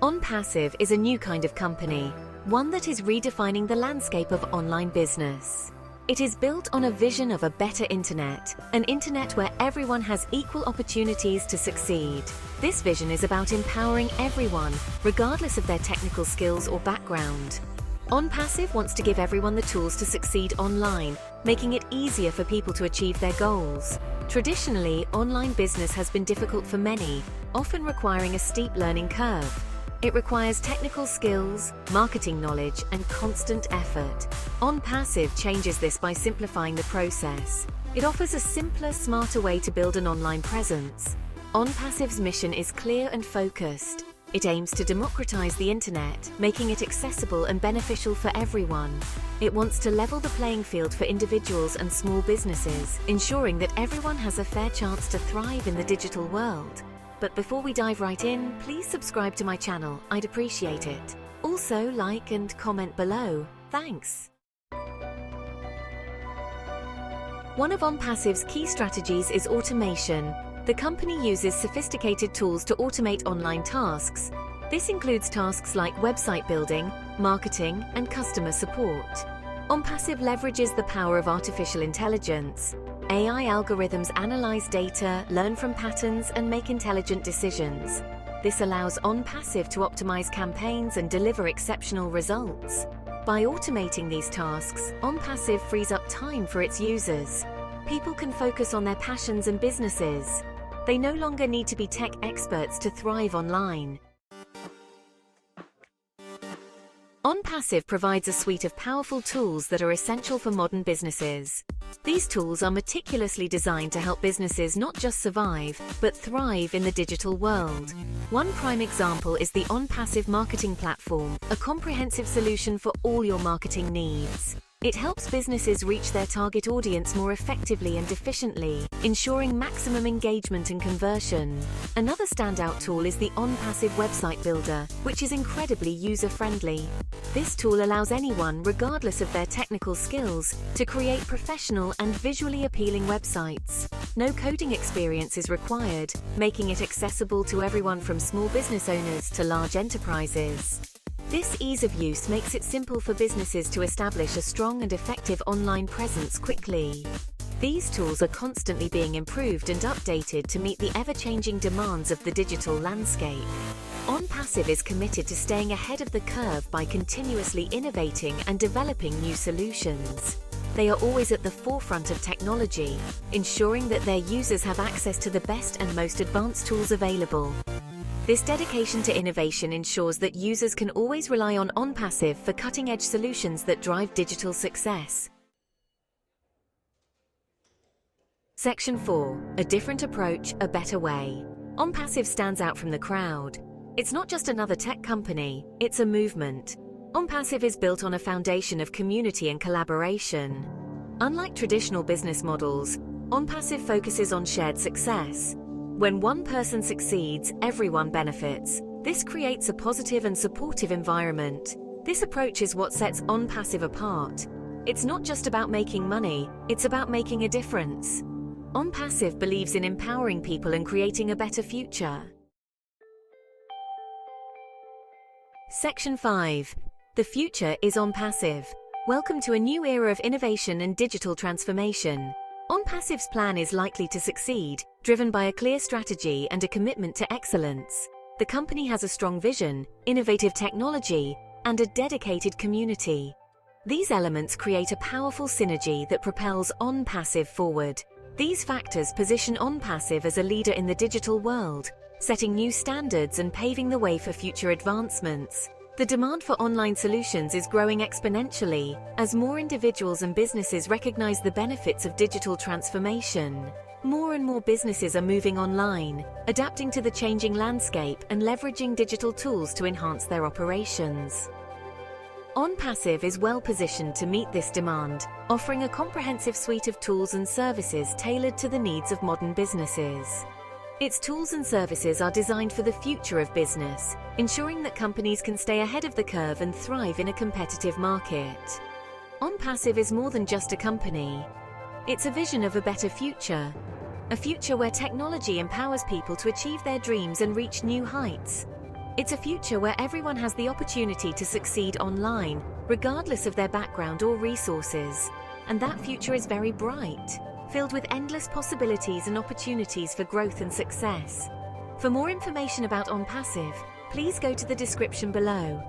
ONPASSIVE is a new kind of company, one that is redefining the landscape of online business. It is built on a vision of a better internet, an internet where everyone has equal opportunities to succeed. This vision is about empowering everyone, regardless of their technical skills or background. ONPASSIVE wants to give everyone the tools to succeed online, making it easier for people to achieve their goals. Traditionally, online business has been difficult for many, often requiring a steep learning curve. It requires technical skills, marketing knowledge, and constant effort. ONPASSIVE changes this by simplifying the process. It offers a simpler, smarter way to build an online presence. ONPASSIVE's mission is clear and focused. It aims to democratize the internet, making it accessible and beneficial for everyone. It wants to level the playing field for individuals and small businesses, ensuring that everyone has a fair chance to thrive in the digital world. But before we dive right in, please subscribe to my channel, I'd appreciate it. Also, like and comment below. Thanks! One of ONPASSIVE's key strategies is automation. The company uses sophisticated tools to automate online tasks. This includes tasks like website building, marketing, and customer support. ONPASSIVE leverages the power of artificial intelligence. AI algorithms analyze data, learn from patterns, and make intelligent decisions. This allows ONPASSIVE to optimize campaigns and deliver exceptional results. By automating these tasks, ONPASSIVE frees up time for its users. People can focus on their passions and businesses. They no longer need to be tech experts to thrive online. ONPASSIVE provides a suite of powerful tools that are essential for modern businesses. These tools are meticulously designed to help businesses not just survive, but thrive in the digital world. One prime example is the ONPASSIVE Marketing Platform, a comprehensive solution for all your marketing needs. It helps businesses reach their target audience more effectively and efficiently, ensuring maximum engagement and conversion. Another standout tool is the ONPASSIVE Website Builder, which is incredibly user-friendly. This tool allows anyone, regardless of their technical skills, to create professional and visually appealing websites. No coding experience is required, making it accessible to everyone from small business owners to large enterprises. This ease of use makes it simple for businesses to establish a strong and effective online presence quickly. These tools are constantly being improved and updated to meet the ever-changing demands of the digital landscape. ONPASSIVE is committed to staying ahead of the curve by continuously innovating and developing new solutions. They are always at the forefront of technology, ensuring that their users have access to the best and most advanced tools available. This dedication to innovation ensures that users can always rely on ONPASSIVE for cutting-edge solutions that drive digital success. Section 4. A different approach, a better way. ONPASSIVE stands out from the crowd. It's not just another tech company, it's a movement. ONPASSIVE is built on a foundation of community and collaboration. Unlike traditional business models, ONPASSIVE focuses on shared success. When one person succeeds, everyone benefits. This creates a positive and supportive environment. This approach is what sets ONPASSIVE apart. It's not just about making money, it's about making a difference. ONPASSIVE believes in empowering people and creating a better future. Section 5. The future is ONPASSIVE. Welcome to a new era of innovation and digital transformation. ONPASSIVE's plan is likely to succeed, driven by a clear strategy and a commitment to excellence. The company has a strong vision, innovative technology, and a dedicated community. These elements create a powerful synergy that propels ONPASSIVE forward. These factors position ONPASSIVE as a leader in the digital world, setting new standards and paving the way for future advancements. The demand for online solutions is growing exponentially as more individuals and businesses recognize the benefits of digital transformation. More and more businesses are moving online, adapting to the changing landscape and leveraging digital tools to enhance their operations. ONPASSIVE is well positioned to meet this demand, offering a comprehensive suite of tools and services tailored to the needs of modern businesses. Its tools and services are designed for the future of business, ensuring that companies can stay ahead of the curve and thrive in a competitive market. ONPASSIVE is more than just a company. It's a vision of a better future. A future where technology empowers people to achieve their dreams and reach new heights. It's a future where everyone has the opportunity to succeed online, regardless of their background or resources. And that future is very bright, filled with endless possibilities and opportunities for growth and success. For more information about ONPASSIVE, please go to the description below.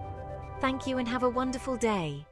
Thank you and have a wonderful day.